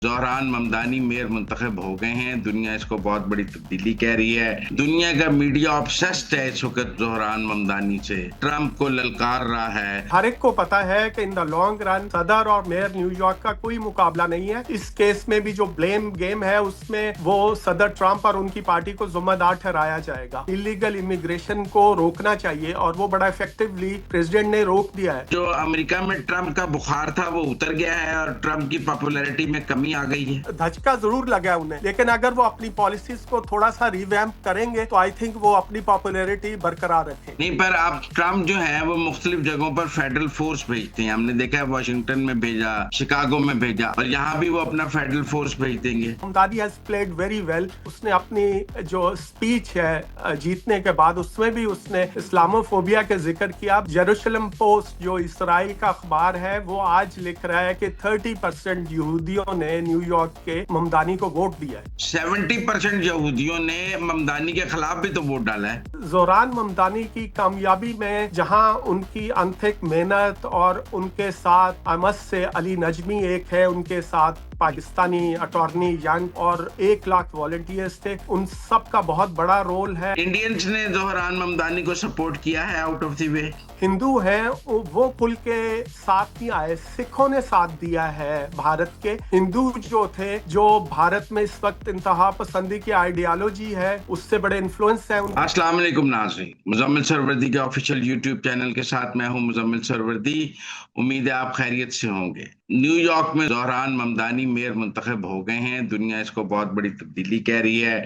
Zohran Mamdani mayor मुंतखब हो गए हैं। दुनिया इसको बहुत बड़ी तब्दीली कह रही है। दुनिया का मीडिया ऑब्सेस्ड है इस वक्त ज़ोहरान ममदानी से, ट्रंप को ललकार रहा है। हर एक को पता है कि इन द लॉन्ग रन सदर और मेयर न्यूयॉर्क का कोई मुकाबला नहीं है। इस केस में भी जो ब्लेम गेम है उसमें वो सदर ट्रंप और उनकी पार्टी को जिम्मेदार ठहराया जाएगा। इलीगल इमिग्रेशन को रोकना चाहिए और वो बड़ा इफेक्टिवली प्रेसिडेंट ने रोक दिया है। जो अमेरिका में ट्रंप का बुखार था वो उतर गया है और ट्रंप की पॉपुलैरिटी में कमी आ गई है। धचका जरूर लगा उन्हें, लेकिन अगर वो अपनी पॉलिसीज को थोड़ा सा रिवैम्प करेंगे तो आई थिंक वो अपनी पॉपुलैरिटी बरकरार रखेंगे। नहीं, पर अब ट्रंप जो है वो मुख्तलिफ जगहों पर फेडरल फोर्स भेजते हैं। हमने देखा है वाशिंगटन में भेजा, शिकागो में भेजा, और यहाँ भी वो अपना फेडरल फोर्स भेज देंगे। Mamdani has played very well. उसने अपनी जो स्पीच है जीतने के बाद उसमें भी उसने इस्लामोफोबिया के जिक्र किया। जेरूशलम पोस्ट जो इसराइल का अखबार है वो आज लिख रहा है कि 30% यहूदियों ने न्यूयॉर्क के ममदानी को वोट दिया है। 70% यहूदियों ने ममदानी के खिलाफ भी तो वोट डाला है। ज़ोहरान ममदानी की कामयाबी में जहां उनकी अनथिक मेहनत और उनके साथ अमस से अली नजमी एक है, उनके साथ पाकिस्तानी अटॉर्नी यंग और 1 लाख वॉलंटियर्स थे, उन सब का बहुत बड़ा रोल है। इंडियंस ने ज़ोहरान ममदानी को सपोर्ट किया है out of the way. Hindu हैं वो पुल के साथ नहीं आए, सिखों ने साथ दिया है भारत के। हिंदू जो थे, जो भारत में इस वक्त इंतहा पसंदी की आइडियोलॉजी है उससे बड़े इन्फ्लुएंस है। अस्सलाम वालेकुम नाज़रीन, मुज़म्मिल सरवर्दी के ऑफिशियल यूट्यूब चैनल के साथ मैं हूं मुज़म्मिल सरवर्दी। उम्मीद है आप खैरियत से होंगे। न्यूयॉर्क में ज़ोहरान ममदानी मेयर मुंतखब हो गए हैं। दुनिया इसको बहुत बड़ी तब्दीली कह रही है,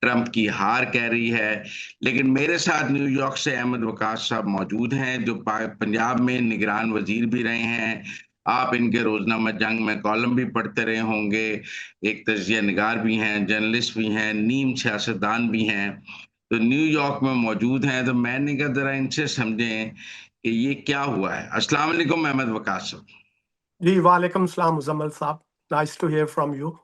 ट्रंप की हार कह रही है। लेकिन मेरे साथ न्यूयॉर्क से अहमद वकास साहब मौजूद हैं, जो पंजाब में निगरान वजीर भी रहे हैं। आप इनके रोजनामा जंग में कॉलम भी पढ़ते रहे होंगे। एक तजिया निगार भी हैं, जर्नलिस्ट भी हैं, नीम सियासतदान भी हैं। तो न्यूयॉर्क में मौजूद हैं, तो मैंने कहा जरा इनसे समझें कि ये क्या हुआ है। अस्सलाम वालेकुम अहमद वकास साहब। जी वालेकुम सलाम मुजम्मल साहब, nice to hear from you.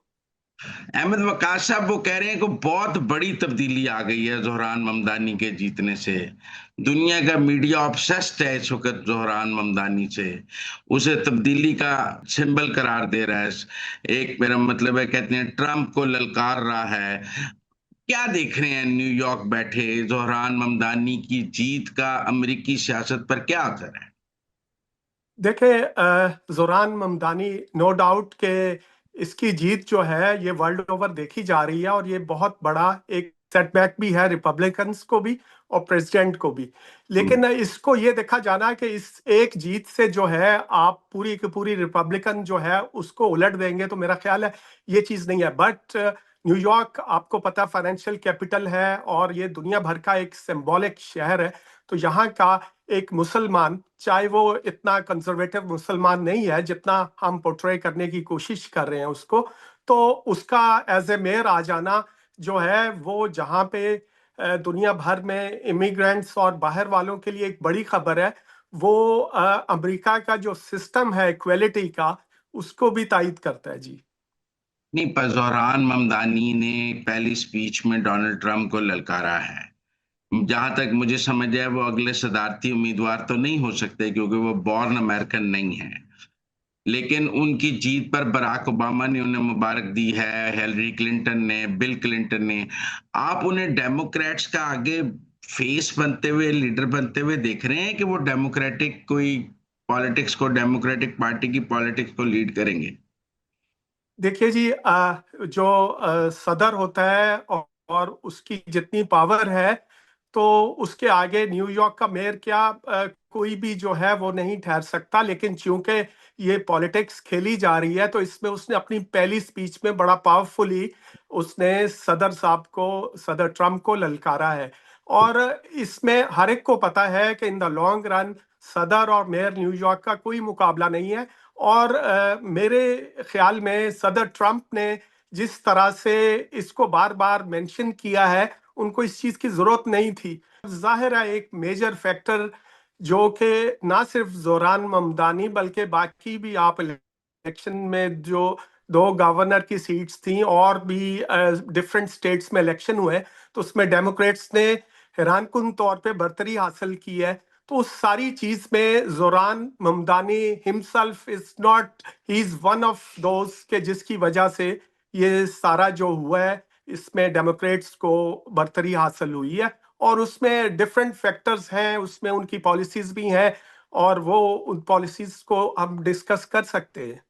Ahmed Waqas साहब वो कह रहे हैं कि बहुत बड़ी तब्दीली आ गई है ज़ोहरान ममदानी के जीतने से। दुनिया का मीडिया ऑब्सेस्ड है इस वक्त ज़ोहरान ममदानी से, उसे तब्दीली का सिंबल करार दे रहा है। एक मेरा मतलब है, कहते हैं ट्रंप को ललकार रहा है। क्या देख रहे हैं न्यूयॉर्क बैठे, ज़ोहरान ममदानी की जीत का अमेरिकी सियासत पर क्या असर है? देखिए, ज़ोहरान ममदानी नो डाउट के इसकी जीत जो है ये वर्ल्ड ओवर देखी जा रही है और ये बहुत बड़ा एक सेटबैक भी है रिपब्लिकन्स को भी और प्रेसिडेंट को भी। लेकिन इसको ये देखा जाना है कि इस एक जीत से जो है आप पूरी की पूरी रिपब्लिकन जो है उसको उलट देंगे, तो मेरा ख्याल है ये चीज़ नहीं है। बट न्यूयॉर्क आपको पता फाइनेंशियल कैपिटल है और ये दुनिया भर का एक सिंबॉलिक शहर है। तो यहाँ का एक मुसलमान, चाहे वो इतना कंजर्वेटिव मुसलमान नहीं है जितना हम पोर्ट्रे करने की कोशिश कर रहे हैं उसको, तो उसका एज ए मेयर आ जाना जो है वो जहाँ पे दुनिया भर में इमिग्रेंट्स और बाहर वालों के लिए एक बड़ी खबर है। वो अमेरिका का जो सिस्टम है इक्वेलिटी का उसको भी तायद करता है जी। नहीं, पर ज़ोहरान ममदानी ने पहली स्पीच में डोनाल्ड ट्रंप को ललकारा है। जहां तक मुझे समझ है वो अगले सदारती उम्मीदवार तो नहीं हो सकते, क्योंकि वो बॉर्न अमेरिकन नहीं है। लेकिन उनकी जीत पर बराक ओबामा ने उन्हें मुबारक दी है, हिलरी क्लिंटन ने, बिल क्लिंटन ने। आप उन्हें डेमोक्रेट्स का आगे फेस बनते हुए, लीडर बनते हुए देख रहे हैं कि वो डेमोक्रेटिक कोई पॉलिटिक्स को, डेमोक्रेटिक पार्टी की पॉलिटिक्स को लीड करेंगे? देखिए जी, जो सदर होता है और उसकी जितनी पावर है, तो उसके आगे न्यूयॉर्क का मेयर क्या कोई भी जो है वो नहीं ठहर सकता। लेकिन चूंकि ये पॉलिटिक्स खेली जा रही है तो इसमें उसने अपनी पहली स्पीच में बड़ा पावरफुली उसने सदर साहब को, सदर ट्रम्प को ललकारा है। और इसमें हर एक को पता है कि इन द लॉन्ग रन सदर और मेयर न्यूयॉर्क का कोई मुकाबला नहीं है। और मेरे ख्याल में सदर ट्रंप ने जिस तरह से इसको बार बार मेंशन किया है, उनको इस चीज की जरूरत नहीं थी। जाहिर है एक मेजर फैक्टर जो कि ना सिर्फ ज़ोहरान ममदानी बल्कि बाकी भी, आप इलेक्शन में जो 2 गवर्नर की सीट्स थी और भी डिफरेंट स्टेट्स में इलेक्शन हुए, तो उसमें डेमोक्रेट्स ने हैरानकुन तौर पे बढ़तरी हासिल की है। तो उस सारी चीज में Zohran Mamdani himself is not, he is one of those के जिसकी वजह से ये सारा जो हुआ है इसमें डेमोक्रेट्स को बढ़तरी हासिल हुई है। और उसमें डिफरेंट फैक्टर्स हैं, उसमें उनकी पॉलिसीज भी हैं, और वो उन पॉलिसीज को हम डिस्कस कर सकते हैं।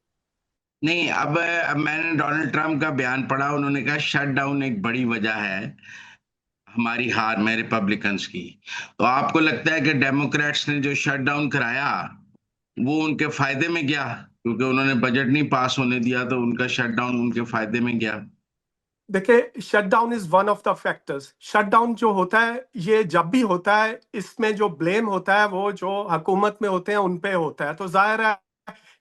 नहीं, अब मैंने डोनाल्ड ट्रंप का बयान पढ़ा, उन्होंने कहा शट डाउन एक बड़ी वजह है हमारी हार में रिपब्लिकन्स की। तो आपको लगता है कि डेमोक्रेट्स ने जो शट डाउन कराया वो उनके फायदे में गया, क्योंकि उन्होंने बजट नहीं पास होने दिया तो उनका शट डाउन उनके फायदे में गया? देखिए, shutdown is one of the factors. Shutdown जो होता है ये जब भी होता है, इसमें जो ब्लेम होता है वो जो हुकूमत में होते हैं उन पे होता है। तो जाहिर है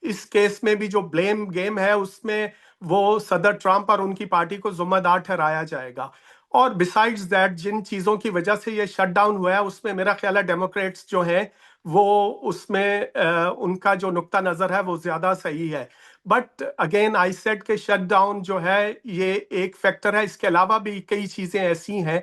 इस केस में भी जो ब्लेम गेम है उसमें वो सदर ट्रंप और उनकी पार्टी को जिम्मेदार ठहराया जाएगा। और बिसाइड्स दैट जिन चीजों की वजह से ये शटडाउन हुआ है उसमें मेरा ख्याल है डेमोक्रेट्स जो हैं वो उसमें उनका जो नुक्ता नजर है वो ज्यादा सही है। बट अगेन आई सेड के शटडाउन जो है ये एक फैक्टर है, इसके अलावा भी कई चीजें ऐसी हैं।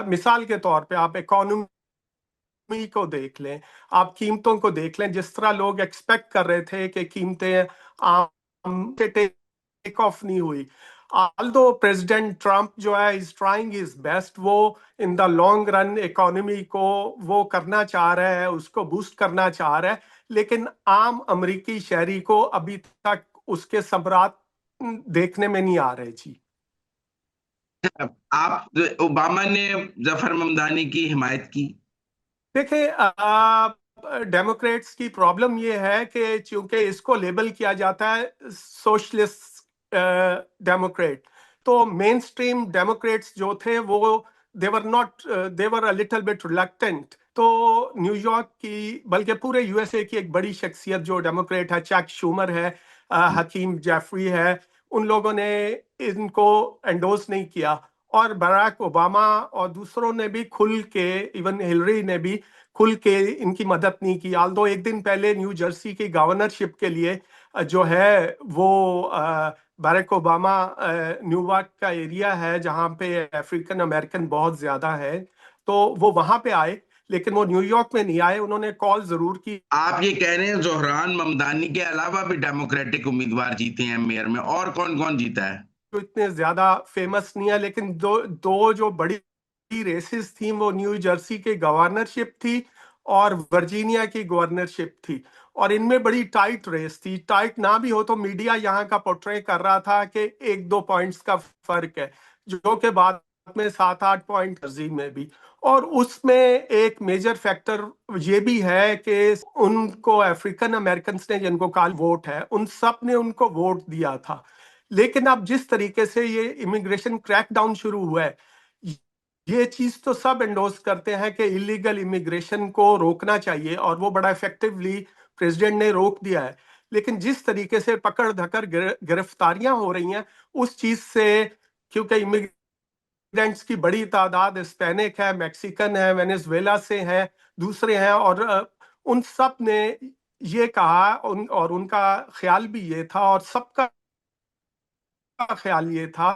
मिसाल के तौर पे आप इकोनॉमी को देख लें, आप कीमतों को देख लें। जिस तरह लोग एक्सपेक्ट कर रहे थे कि कीमतें आम टेक ऑफ नहीं हुई, आल्दो प्रेसिडेंट ट्रंप जो है इज ट्राइंग हिज बेस्ट, वो in the long run economy को वो करना चाह रहा है, उसको बूस्ट करना चाह रहा है, लेकिन आम अमेरिकी शहरी को अभी तक उसके सबरात देखने में नहीं आ रहे जी। आप ओबामा ने जफर ममदानी की हिमायत की? देखिए, डेमोक्रेट्स की प्रॉब्लम ये है कि चूंकि इसको लेबल किया जाता है सोशलिस्ट डेमोक्रेट, तो मेन स्ट्रीम डेमोक्रेट्स जो थे वो दे वर अ लिटिल बिट रिलक्टेंट। तो न्यूयॉर्क की बल्कि पूरे यूएसए की एक बड़ी शख्सियत जो डेमोक्रेट है, चैक शूमर है, हकीम जेफरी है, उन लोगों ने इनको एंडोर्स नहीं किया। और बराक ओबामा और दूसरों ने भी खुल के, इवन हिलरी ने भी खुल के इनकी मदद नहीं की। आल्दो एक दिन पहले न्यू जर्सी की गवर्नरशिप के लिए जो है वो बराक ओबामा, न्यूयॉर्क का एरिया है जहाँ पे अफ्रीकन अमेरिकन बहुत ज्यादा है, तो वो वहां पे आए, लेकिन वो न्यूयॉर्क में नहीं आए। उन्होंने कॉल जरूर की। आप ये कह रहे हैं जोहरान ममदानी के अलावा भी डेमोक्रेटिक उम्मीदवार जीते हैं मेयर में, और कौन कौन जीता है? जो इतने ज्यादा फेमस नहीं है, लेकिन दो दो जो बड़ी रेसेस थी वो न्यू जर्सी की गवर्नरशिप थी और वर्जीनिया की गवर्नरशिप थी। और इनमें बड़ी टाइट रेस थी। टाइट ना भी हो तो मीडिया यहाँ का पोर्ट्रे कर रहा था कि एक दो पॉइंट्स का फर्क है, जो कि बाद में 7-8 पॉइंट तर्जीम में भी। और उसमें एक मेजर फैक्टर ये भी है कि उनको अफ्रीकन अमेरिकन ने जिनको काल वोट है उन सब ने उनको वोट दिया था। लेकिन अब जिस तरीके से ये इमिग्रेशन क्रैकडाउन शुरू हुआ है, ये चीज तो सब एंडोर्स करते हैं कि इलीगल इमिग्रेशन को रोकना चाहिए, और वो बड़ा इफेक्टिवली प्रेसिडेंट ने रोक दिया है। लेकिन जिस तरीके से पकड़ धकर गिरफ्तारियां हो रही हैं उस चीज से, क्योंकि इमिग्रेंट्स की बड़ी तादाद हिस्पैनिक है, मैक्सिकन है, वेनेजुएला से है, दूसरे हैं, और उन सब ने ये कहा, और उनका ख्याल भी ये था और सबका ख्याल ये था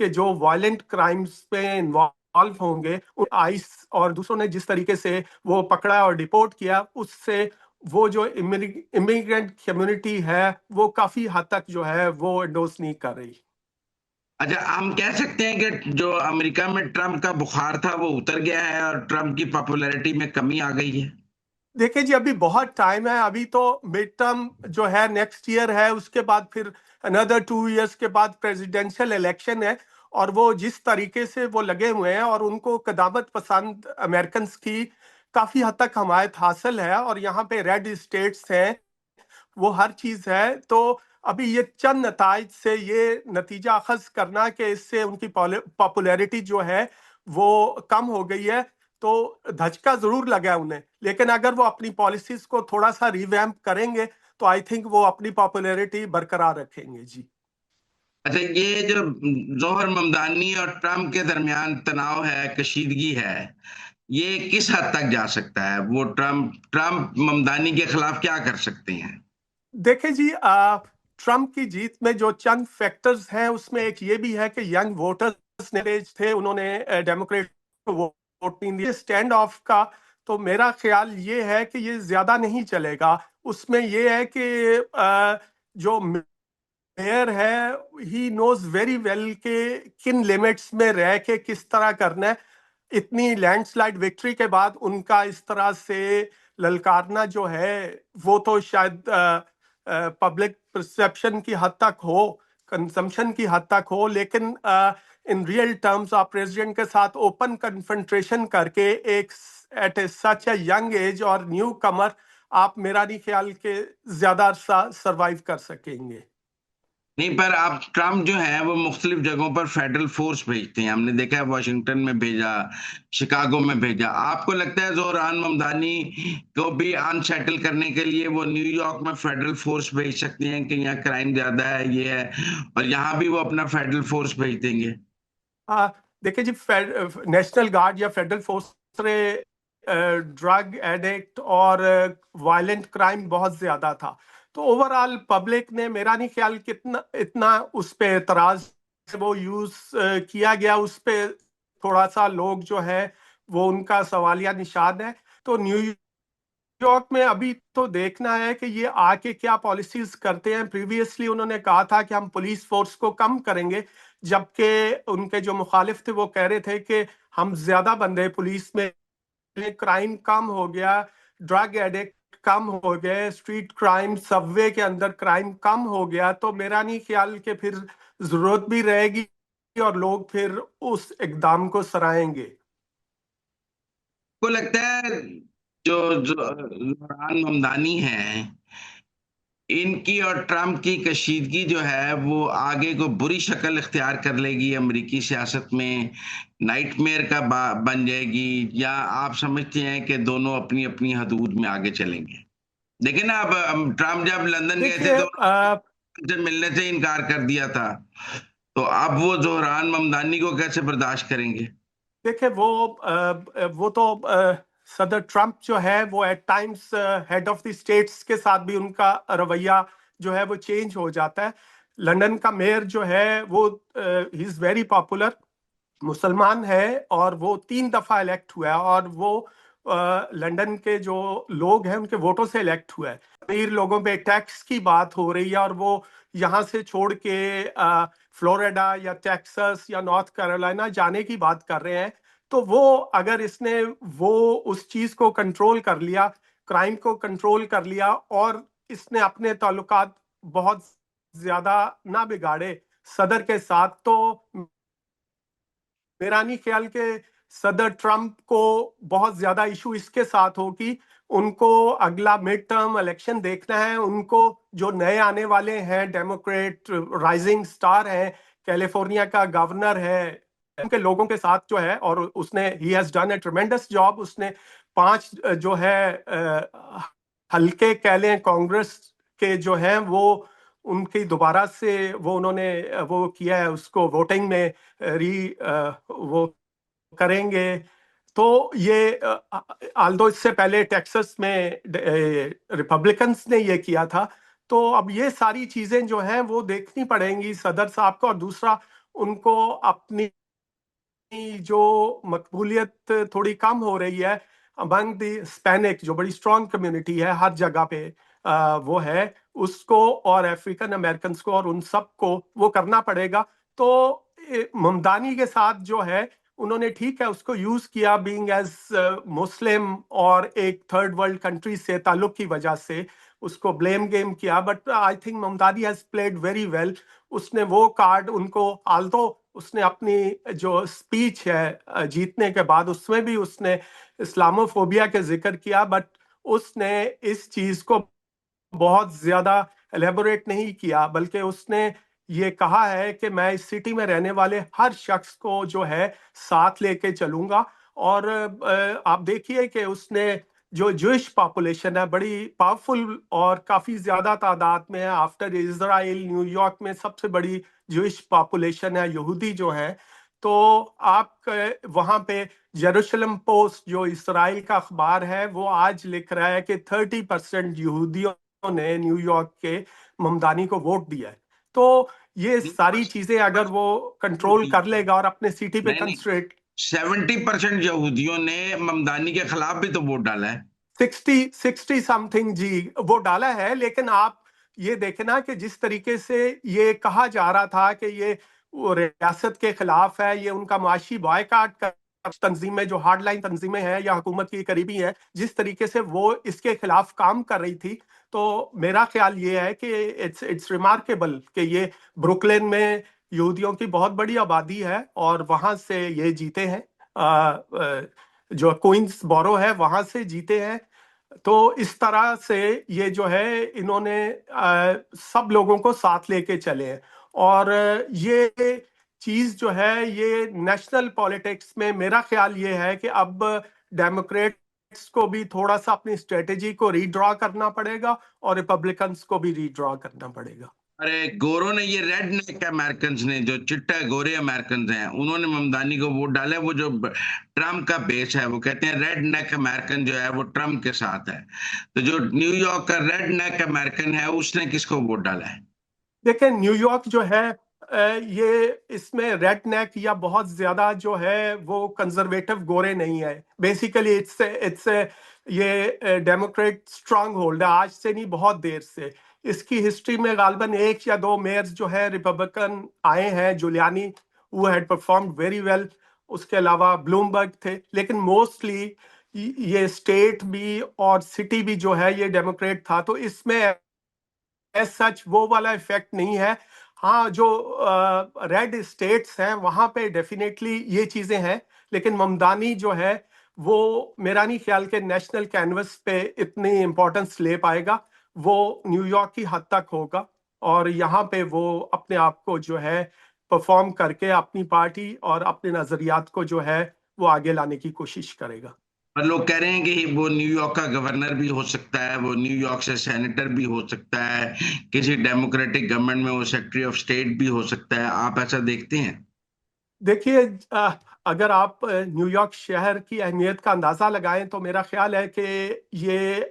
कि जो वायलेंट क्राइम्स पे इन्वॉल्व होंगे उन आइस और दूसरों ने जिस तरीके से वो पकड़ा और डिपोर्ट किया, उससे वो जो इमिग्रेंट कम्युनिटी है वो काफी हद तक जो है वो एंडोर्स नहीं कर रही। अच्छा, हम कह सकते हैं कि जो अमेरिका में ट्रंप का बुखार था वो उतर गया है और ट्रंप की पॉपुलैरिटी में कमी आ गई है? देखिए जी, अभी बहुत टाइम है। अभी तो मिड टर्म जो है नेक्स्ट ईयर है, उसके बाद फिर अनदर 2 इयर्स के बाद प्रेसिडेंशियल इलेक्शन है। और वो जिस तरीके से वो लगे हुए हैं और उनको कदामत पसंद अमेरिकन की काफी हद तक हमायत हासिल है, और यहाँ पे रेड स्टेट्स हैं, वो हर चीज है। तो अभी ये चंद नताइज से ये नतीजा अखज करना कि इससे उनकी पॉपुलैरिटी जो है वो कम हो गई है, तो धचका जरूर लगा है उन्हें। लेकिन अगर वो अपनी पॉलिसीज को थोड़ा सा रिवैम्प करेंगे तो आई थिंक वो अपनी पॉपुलैरिटी बरकरार रखेंगे जी। अच्छा, ये जो जौहर ममदानी और ट्रंप के दरमियान तनाव है, कशीदगी है, ये किस हद तक जा सकता है? वो ट्रंप ट्रंप ममदानी के खिलाफ क्या कर सकते हैं? देखें जी, ट्रंप की जीत में जो चंद फैक्टर्स हैं उसमें एक ये भी है कि यंग वोटर्स ने थे, उन्होंने डेमोक्रेट को वोट नहीं दिया। स्टैंड ऑफ का तो मेरा ख्याल ये है कि ये ज्यादा नहीं चलेगा। उसमें ये है कि जो मेयर है ही नोज वेरी वेल के किन लिमिट्स में रह के किस तरह करना है। इतनी लैंडस्लाइड विक्ट्री के बाद उनका इस तरह से ललकारना जो है वो तो शायद पब्लिक परसेप्शन की हद तक हो, कंजम्पशन की हद तक हो, लेकिन इन रियल टर्म्स आप प्रेसिडेंट के साथ ओपन कन्फ्रंट्रेशन करके एक at a such a young age और न्यू कमर आप मेरा नहीं ख्याल के ज्यादा अरसा सरवाइव कर सकेंगे। नहीं, पर आप ट्रम्प जो है वो मुख्तलिफ जगहों पर फेडरल फोर्स भेजते हैं। हमने देखा है वाशिंगटन में भेजा, शिकागो में भेजा। आपको लगता है जोहरान ममदानी को भी अनसेटल करने के लिए वो न्यूयॉर्क में फेडरल फोर्स भेज सकते हैं कि यहाँ क्राइम ज्यादा है, ये है, और यहाँ भी वो अपना फेडरल फोर्स भेज देंगे? देखिए जी, नेशनल गार्ड या फेडरल फोर्स में ड्रग एडिक्ट और वायलेंट क्राइम बहुत ज्यादा था, तो ओवरऑल पब्लिक ने मेरा नहीं ख्याल कितना इतना उस पे एतराज वो यूज किया गया, उस पे थोड़ा सा लोग जो है वो उनका सवालिया निशान है। तो न्यूयॉर्क में अभी तो देखना है कि ये आके क्या पॉलिसीज करते हैं। प्रीवियसली उन्होंने कहा था कि हम पुलिस फोर्स को कम करेंगे, जबकि उनके जो मुखालिफ थे वो कह रहे थे कि हम ज्यादा बंदे पुलिस में, क्राइम कम हो गया, ड्रग एडिक्ट कम हो गए, स्ट्रीट क्राइम, सबवे के अंदर क्राइम कम हो गया। तो मेरा नहीं ख्याल कि फिर जरूरत भी रहेगी और लोग फिर उस इकदाम को सराहेंगे। को लगता है जो जो जोहरान ममदानी हैं, इनकी और ट्रम्प की कशीदगी जो है वो आगे को बुरी शक्ल इख्तियार कर लेगी अमेरिकी सियासत में, नाइटमेयर का बन जाएगी, या आप समझते हैं कि दोनों अपनी अपनी हदूद में आगे चलेंगे? देखिए ना, अब ट्रम्प जब लंदन गए थे देखिए तो उनसे मिलने से इनकार कर दिया था, तो अब वो जोहरान ममदानी को कैसे बर्दाश्त करेंगे? देखिए वो तो सदर ट्रम्प जो है वो at times head of the states के साथ भी उनका रवैया जो है वो चेंज हो जाता है। लंदन का मेयर जो है वो ही इज वेरी पॉपुलर, मुसलमान है और वो 3 दफा इलेक्ट हुआ है, और वो लंदन के जो लोग हैं उनके वोटों से इलेक्ट हुआ है। अमीर लोगों पे टैक्स की बात हो रही है और वो यहाँ से छोड़ के फ्लोरिडा या टेक्सास या नॉर्थ कैरोलिना जाने की बात कर रहे हैं। तो वो अगर इसने वो उस चीज को कंट्रोल कर लिया, क्राइम को कंट्रोल कर लिया, और इसने अपने ताल्लुकात बहुत ज्यादा ना बिगाड़े सदर के साथ, तो मेरा नहीं ख्याल के सदर ट्रम्प को बहुत ज्यादा इशू इसके साथ हो कि उनको अगला मिड टर्म इलेक्शन देखना है। उनको जो नए आने वाले हैं डेमोक्रेट राइजिंग स्टार हैं, कैलिफोर्निया का गवर्नर है, उनके लोगों के साथ जो है, और उसने he has done A ट्रेमेंडस job. उसने 5 जो है हल्के कह लें कांग्रेस के जो हैं वो उनकी दोबारा से वो उन्होंने वो किया है, उसको वोटिंग में री वो करेंगे। तो ये आल्दो इससे पहले टेक्सास में रिपब्लिकन्स ने ये किया था। तो अब ये सारी चीजें जो हैं वो देखनी पड़ेंगी सदर साहब को। और दूसरा, उनको अपनी जो मकबूलियत थोड़ी कम हो रही है अमंग द हिस्पैनिक, जो बड़ी स्ट्रांग कम्युनिटी है हर जगह पे, वो है उसको, और अफ्रीकन अमेरिकन को, और उन सब को वो करना पड़ेगा। तो ममदानी के साथ जो है उन्होंने ठीक है उसको यूज किया बीइंग एज मुस्लिम और एक थर्ड वर्ल्ड कंट्री से ताल्लुक की वजह से उसको ब्लेम गेम किया, but I think Mamdani has played very well. उसने वो कार्ड उनको, आल्दो उसने अपनी जो स्पीच है जीतने के बाद उसमें भी उसने इस्लामोफोबिया के जिक्र किया, बट उसने इस चीज को बहुत ज्यादा एलेबोरेट नहीं किया, बल्कि उसने ये कहा है कि मैं इस सिटी में रहने वाले हर शख्स को जो है साथ लेके चलूंगा। और आप देखिए कि उसने जो जूइश पॉपुलेशन है बड़ी पावरफुल और काफी ज्यादा तादाद में है, आफ्टर इजराइल न्यूयॉर्क में सबसे बड़ी जूइश पॉपुलेशन है, यहूदी जो है। तो आप वहां पे जेरूशलम पोस्ट जो इसराइल का अखबार है वो आज लिख रहा है कि 30% यहूदियों ने न्यूयॉर्क के ममदानी को वोट दिया है। तो ये नहीं, सारी चीजें अगर वो कंट्रोल कर लेगा और अपने सिटी पे नहीं, नहीं, कंसंट्रेट 70% यहूदियों ने ममदानी के खिलाफ भी तो वोट डाला है। 60 समथिंग जी वो डाला है, लेकिन आप ये देखना कि जिस तरीके से ये कहा जा रहा था कि ये वो रियासत के खिलाफ है, ये उनका माशी बॉयकाट कर तंजीमें जो हार्डलाइन तंजीमें हैं या हुकूमत की करीबी हैं, जिस तरीके से वो इसके खिलाफ काम कर रही थी, तो मेरा ख्याल ये है कि इट्स रिमार्केबल कि ये ब्रुकलिन में यहूदियों की बहुत बड़ी आबादी है और वहां से ये जीते हैं। जो क्वींस बोरो है वहां से जीते हैं। तो इस तरह से ये जो है इन्होंने सब लोगों को साथ लेके चले हैं। और ये चीज जो है ये नेशनल पॉलिटिक्स में मेरा ख्याल ये है कि अब डेमोक्रेट्स को भी थोड़ा सा अपनी स्ट्रेटेजी को रीड्रॉ करना पड़ेगा और रिपब्लिकन्स को भी रीड्रॉ करना पड़ेगा। अरे गोरों ने, ये रेड नेक अमेरिकन ने, जो चिट्टा गोरे अमेरिकन हैं, उन्होंने ममदानी को वोट डाला है। वो जो ट्रम्प का बेस है, वो कहते हैं रेड नेक अमेरिकन जो है वो ट्रम्प के साथ है। तो जो न्यूयॉर्क का रेड नेक अमेरिकन है, उसने किसको वोट डाला है? देखिए न्यूयॉर्क जो है ये इसमें रेड नेक या बहुत ज्यादा जो है वो कंजर्वेटिव गोरे नहीं है। बेसिकली इट्स ये डेमोक्रेट स्ट्रांग होल्ड है, आज से नहीं बहुत देर से। इसकी हिस्ट्री में गालबन एक या दो मेयर्स जो है रिपब्लिकन आए हैं, जुलियानी वो हैड परफॉर्म्ड वेरी वेल, उसके अलावा ब्लूमबर्ग थे, लेकिन मोस्टली ये स्टेट भी और सिटी भी जो है ये डेमोक्रेट था। तो इसमें सच वो वाला इफेक्ट नहीं है। हाँ, जो रेड स्टेट्स हैं वहां पे डेफिनेटली ये चीजें हैं, लेकिन ममदानी जो है वो मेरा नहीं ख्याल के नेशनल कैनवस पे इतनी इंपॉर्टेंस ले पाएगा। वो न्यूयॉर्क की हद तक होगा और यहाँ पे वो अपने आप को जो है परफॉर्म करके अपनी पार्टी और अपने नजरियात को जो है वो आगे लाने की कोशिश करेगा। और लोग कह रहे हैं कि वो न्यूयॉर्क का गवर्नर भी हो सकता है, वो न्यूयॉर्क से सेनेटर भी हो सकता है, किसी डेमोक्रेटिक गवर्नमेंट में वो सेक्रेटरी ऑफ स्टेट भी हो सकता है। आप ऐसा देखते हैं? देखिए अगर आप न्यूयॉर्क शहर की अहमियत का अंदाजा लगाएं तो मेरा ख्याल है कि ये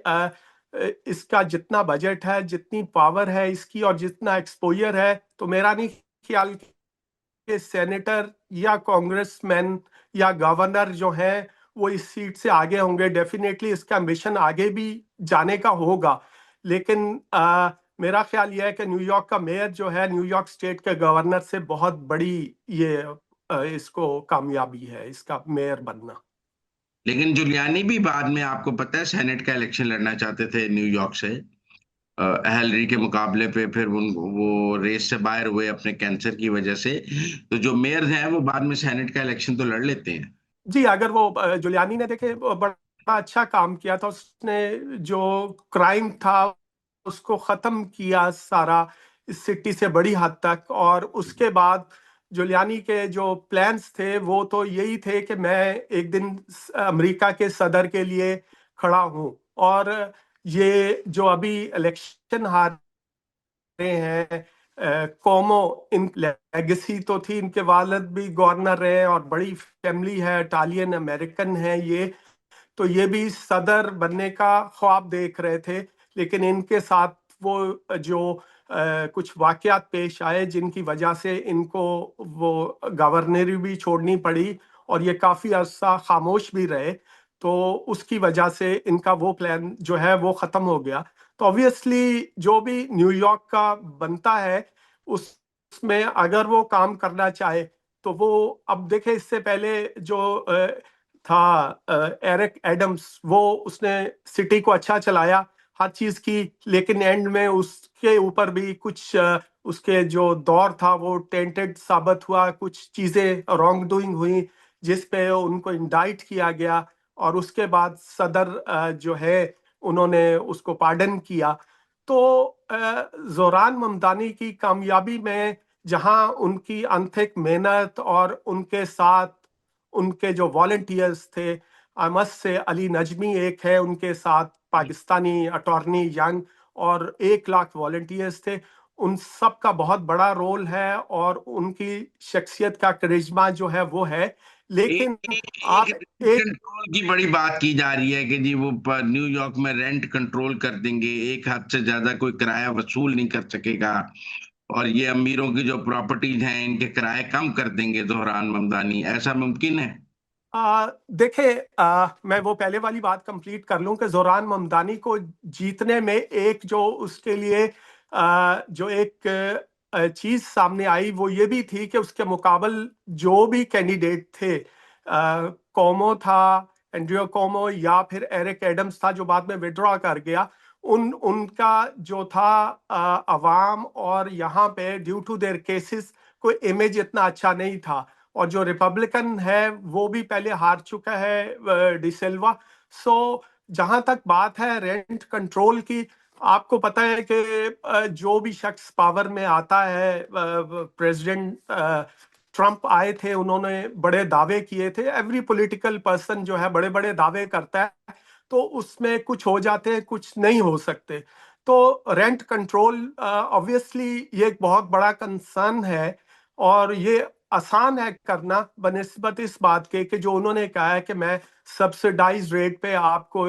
इसका जितना बजट है, जितनी पावर है इसकी और जितना एक्सपोजर है, तो मेरा नहीं ख्याल कि सेनेटर या कांग्रेसमैन या गवर्नर जो है वो इस सीट से आगे होंगे। डेफिनेटली इसका मिशन आगे भी जाने का होगा, लेकिन मेरा ख्याल यह है कि न्यूयॉर्क का मेयर जो है न्यूयॉर्क स्टेट के गवर्नर से बहुत बड़ी ये इसको कामयाबी है इसका मेयर बनना। लेकिन जुलियानी भी बाद में, आपको पता है, सेनेट का इलेक्शन लड़ना चाहते थे न्यूयॉर्क से हिलरी के मुकाबले पे। फिर वो रेस से बाहर हुए अपने कैंसर की वजह से। तो जो मेयर हैं वो बाद में सेनेट का इलेक्शन तो लड़ लेते हैं। जी, अगर वो जुलियानी ने देखे बड़ा अच्छा काम किया था, उसने जो क्राइम था उसको खत्म किया सारा इस सिटी से बड़ी हद तक। और उसके बाद जुलियानी के जो प्लान्स थे वो तो यही थे कि मैं एक दिन अमेरिका के सदर के लिए खड़ा हूं। और ये जो अभी इलेक्शन हार रहे हैं कोमो, इन लेगेसी तो थी, इनके वालिद भी गवर्नर रहे और बड़ी फैमिली है, इटालियन अमेरिकन है ये, तो ये भी सदर बनने का ख्वाब देख रहे थे। लेकिन इनके साथ वो जो कुछ वाकयात पेश आए जिनकी वजह से इनको वो गवर्नरी भी छोड़नी पड़ी और ये काफी अरसा खामोश भी रहे, तो उसकी वजह से इनका वो प्लान जो है वो खत्म हो गया। तो ऑब्वियसली जो भी न्यूयॉर्क का बनता है उसमें अगर वो काम करना चाहे तो वो, अब देखे इससे पहले जो था एरिक एडम्स, वो उसने सिटी को अच्छा चलाया, हर चीज की, लेकिन एंड में उसके ऊपर भी कुछ उसके जो दौर था वो टेंटेड साबित हुआ, कुछ चीजें रॉन्ग डूइंग हुई जिस पे उनको इंडाइट किया गया और उसके बाद सदर जो है उन्होंने उसको पार्डन किया। तो जोरान ममदानी की कामयाबी में जहां उनकी अनथिक मेहनत और उनके साथ उनके जो वॉलंटियर्स थे, मस से अली नजमी एक है उनके साथ, पाकिस्तानी अटॉर्नी यंग, और 1 लाख वॉलंटियर्स थे, उन सब का बहुत बड़ा रोल है और उनकी शख्सियत का करिश्मा जो है वो है। लेकिन एक आप रेंट एक कंट्रोल की बड़ी बात की जा रही है कि जी वो न्यूयॉर्क में रेंट कंट्रोल कर देंगे, एक हाथ से ज्यादा कोई किराया वसूल नहीं कर सकेगा, और ये अमीरों की जो प्रॉपर्टीज हैं इनके किराए कम कर देंगे जोहरान ममदानी। ऐसा मुमकिन है? देखे, मैं वो पहले वाली बात कंप्लीट कर लूं कि जोरान ममदानी को जीतने में एक जो उसके लिए जो एक चीज सामने आई वो ये भी थी कि उसके मुकाबल जो भी कैंडिडेट थे, कोमो था, एंड्रियो कोमो, या फिर एरिक एडम्स था जो बाद में विड्रॉ कर गया, उनका जो था अवाम और यहाँ पे ड्यू टू देयर केसेस कोई इमेज इतना अच्छा नहीं था। और जो रिपब्लिकन है वो भी पहले हार चुका है, डिसिल्वा। सो जहां तक बात है रेंट कंट्रोल की, आपको पता है कि जो भी शख्स पावर में आता है, प्रेसिडेंट ट्रम्प आए थे, उन्होंने बड़े दावे किए थे। एवरी पॉलिटिकल पर्सन जो है बड़े बड़े दावे करता है, तो उसमें कुछ हो जाते हैं, कुछ नहीं हो सकते। तो रेंट कंट्रोल ऑब्वियसली ये एक बहुत बड़ा कंसर्न है, और ये आसान है करना बनिस्बत इस बात के कि जो उन्होंने कहा है कि मैं सब्सिडाइज रेट पे आपको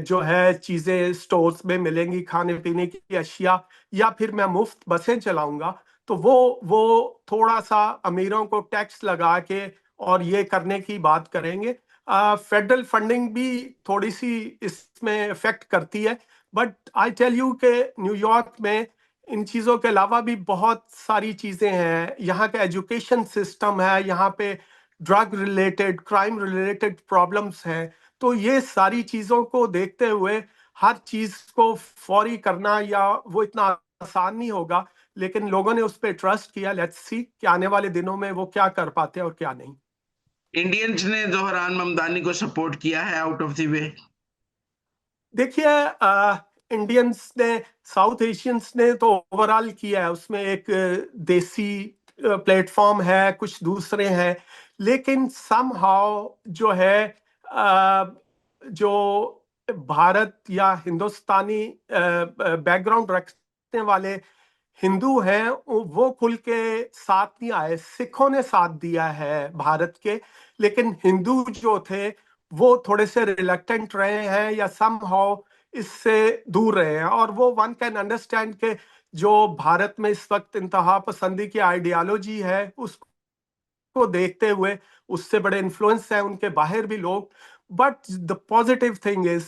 जो है चीजें स्टोर्स में मिलेंगी, खाने पीने की अशिया, या फिर मैं मुफ्त बसें चलाऊंगा। तो वो थोड़ा सा अमीरों को टैक्स लगा के और ये करने की बात करेंगे। फेडरल फंडिंग भी थोड़ी सी इसमें इफेक्ट करती है, बट आई टेल यू कि न्यूयॉर्क में इन चीज़ों के अलावा भी बहुत सारी चीज़ें हैं। यहाँ का एजुकेशन सिस्टम है, यहाँ पे drug related, crime related problems हैं। तो ये सारी चीज़ों को देखते हुए हर चीज़ को फौरी करना या वो इतना आसान नहीं होगा, लेकिन लोगों ने उस पर ट्रस्ट किया। लेट्स सी कि आने वाले दिनों में वो क्या कर पाते हैं और क्या नहीं। इंडियंस ने जोहरान ममदानी को सपोर्ट किया है आउट ऑफ द वे? देखिए, इंडियंस ने, साउथ एशियंस ने तो ओवरऑल किया है। उसमें एक देसी प्लेटफॉर्म है, कुछ दूसरे हैं, लेकिन समहाउ जो है जो भारत या हिंदुस्तानी बैकग्राउंड रखने वाले हिंदू हैं वो खुल के साथ नहीं आए। सिखों ने साथ दिया है भारत के, लेकिन हिंदू जो थे वो थोड़े से रिलक्टेंट रहे हैं या समहाउ इससे दूर रहे हैं। और वो वन कैन अंडरस्टैंड के जो भारत में इस वक्त इंतहा पसंदी की आइडियोलॉजी है उसको देखते हुए उससे बड़े इन्फ्लुएंस हैं उनके बाहर भी लोग। But the positive thing is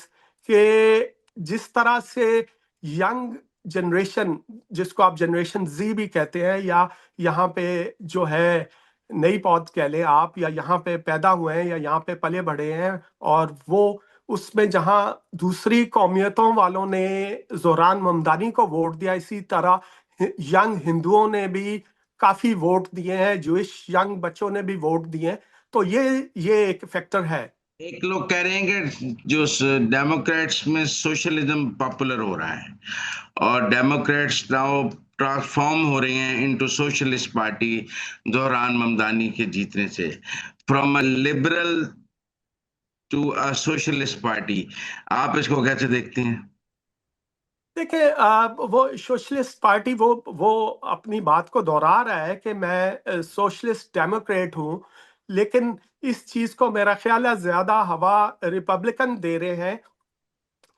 कि जिस तरह से यंग जनरेशन, जिसको आप जनरेशन जी भी कहते हैं, या यहाँ पे जो है नई पौध कह लें आप, या यहाँ पे पैदा हुए हैं या यहाँ पे पले बढ़े हैं, और वो उसमें जहाँ दूसरी कौमियतों वालों ने जोरान ममदानी को वोट दिया, इसी तरह यंग हिंदुओं ने भी काफी वोट दिए हैं, जूइश यंग बच्चों ने भी वोट दिए हैं। तो ये एक फैक्टर है। एक लोग कह रहे हैं कि जो डेमोक्रेट्स में सोशलिज्म पॉपुलर हो रहा है और डेमोक्रेट्स नाउ ट्रांसफॉर्म हो रहे हैं into socialist party Zohran Mamdani के जीतने से, from a liberal to a socialist party. आप इसको कैसे देखते हैं? देखिए, वो सोशलिस्ट पार्टी वो अपनी बात को दोहरा रहा है कि मैं सोशलिस्ट डेमोक्रेट हूं, लेकिन इस चीज को मेरा ख्याल है ज्यादा हवा रिपब्लिकन दे रहे हैं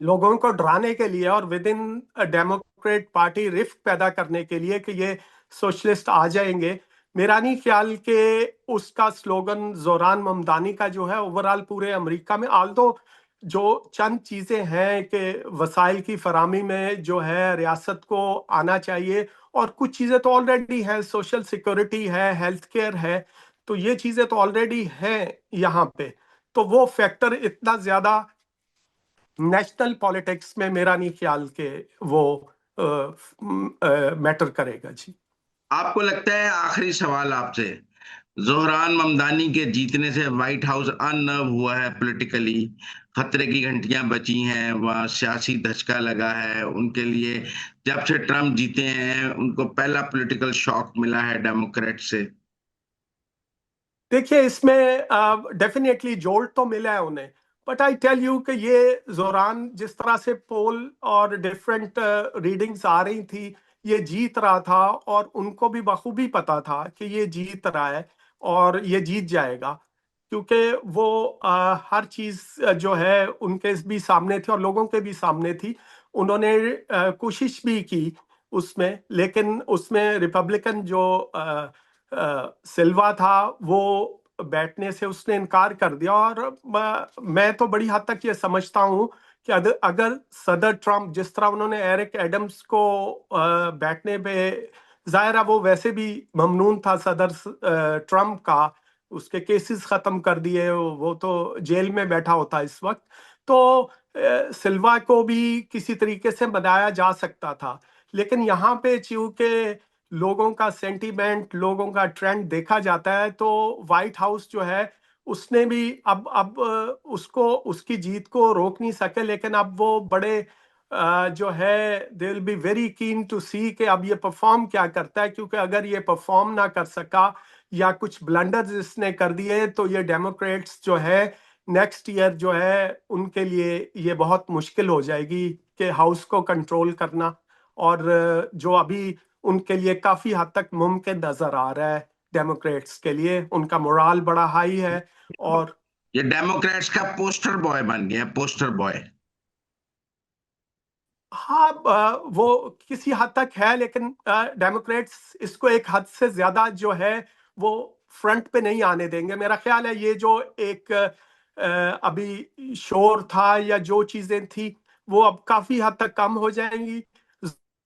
लोगों को डराने के लिए, और with in Democrat party rift पैदा करने के लिए कि ये सोशलिस्ट आ जाएंगे। मेरा नहीं ख्याल कि उसका स्लोगन जोरान ममदानी का जो है ओवरऑल पूरे अमेरिका में, आल्दो जो चंद चीजें हैं कि वसाइल की फरामी में जो है रियासत को आना चाहिए, और कुछ चीजें तो ऑलरेडी हैं, सोशल सिक्योरिटी है, हेल्थ केयर है, तो ये चीजें तो ऑलरेडी हैं यहाँ पे। तो वो फैक्टर इतना ज्यादा नेशनल पॉलिटिक्स में मेरा नहीं ख्याल के वो मैटर करेगा जी। आपको लगता है, आखिरी सवाल आपसे, जोहरान ममदानी के जीतने से व्हाइट हाउस अननर्व हुआ है पॉलिटिकली? खतरे की घंटियां बची हैं, वहाँ सियासी धचका लगा है उनके लिए? जब से ट्रम्प जीते हैं उनको पहला पॉलिटिकल शॉक मिला है डेमोक्रेट से। देखिए, इसमें डेफिनेटली जोल्ट तो मिला है उन्हें, बट आई टेल यू कि ये जोरान जिस तरह से पोल और डिफरेंट रीडिंग्स आ रही थी, ये जीत रहा था, और उनको भी बखूबी पता था कि ये जीत रहा है और ये जीत जाएगा, क्योंकि वो हर चीज जो है उनके भी सामने थी और लोगों के भी सामने थी। उन्होंने कोशिश भी की उसमें, लेकिन उसमें रिपब्लिकन जो सिल्वा था वो बैठने से उसने इनकार कर दिया। और मैं तो बड़ी हद तक ये समझता हूँ कि अगर सदर ट्रम्प, जिस तरह उन्होंने एरिक एडम्स को बैठने पे, जाहिर है वो वैसे भी ममनून था सदर ट्रम्प का, उसके केसेस खत्म कर दिए, वो तो जेल में बैठा होता इस वक्त, तो सिल्वा को भी किसी तरीके से मनाया जा सकता था। लेकिन यहाँ पे चूंकि लोगों का सेंटीमेंट, लोगों का ट्रेंड देखा जाता है, तो व्हाइट हाउस जो है उसने भी अब उसको, उसकी जीत को रोक नहीं सके। लेकिन अब वो बड़े जो है they will be very keen to see कि अब ये परफॉर्म क्या करता है, क्योंकि अगर ये परफॉर्म ना कर सका या कुछ ब्लंडर्स इसने कर दिए तो ये डेमोक्रेट्स जो है नेक्स्ट ईयर जो है उनके लिए ये बहुत मुश्किल हो जाएगी कि हाउस को कंट्रोल करना। और जो अभी उनके लिए काफी हद तक मुमकिन नजर आ रहा है, डेमोक्रेट्स के लिए उनका मोराल बड़ा हाई है। और ये डेमोक्रेट्स का पोस्टर बॉय बन गया, पोस्टर बॉय। हाँ, वो किसी हद तक है, लेकिन डेमोक्रेट्स इसको एक हद से ज्यादा जो है वो फ्रंट पे नहीं आने देंगे। मेरा ख्याल है ये जो एक अभी शोर था या जो चीजें थी वो अब काफी हद तक कम हो जाएंगी।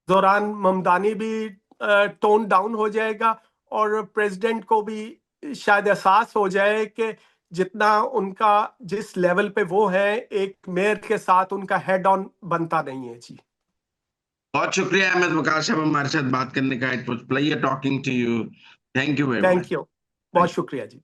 जोरान ममदानी भी टोन डाउन हो जाएगा, और प्रेसिडेंट को भी शायद एहसास हो जाए कि जितना उनका, जिस लेवल पे वो है एक मेयर के साथ, उनका हेड ऑन बनता नहीं है। जी, बहुत शुक्रिया अहमद वकार साहब हमारे साथ बात करने का। It was pleasure talking to you. Thank you very thank much. You, बहुत शुक्रिया जी।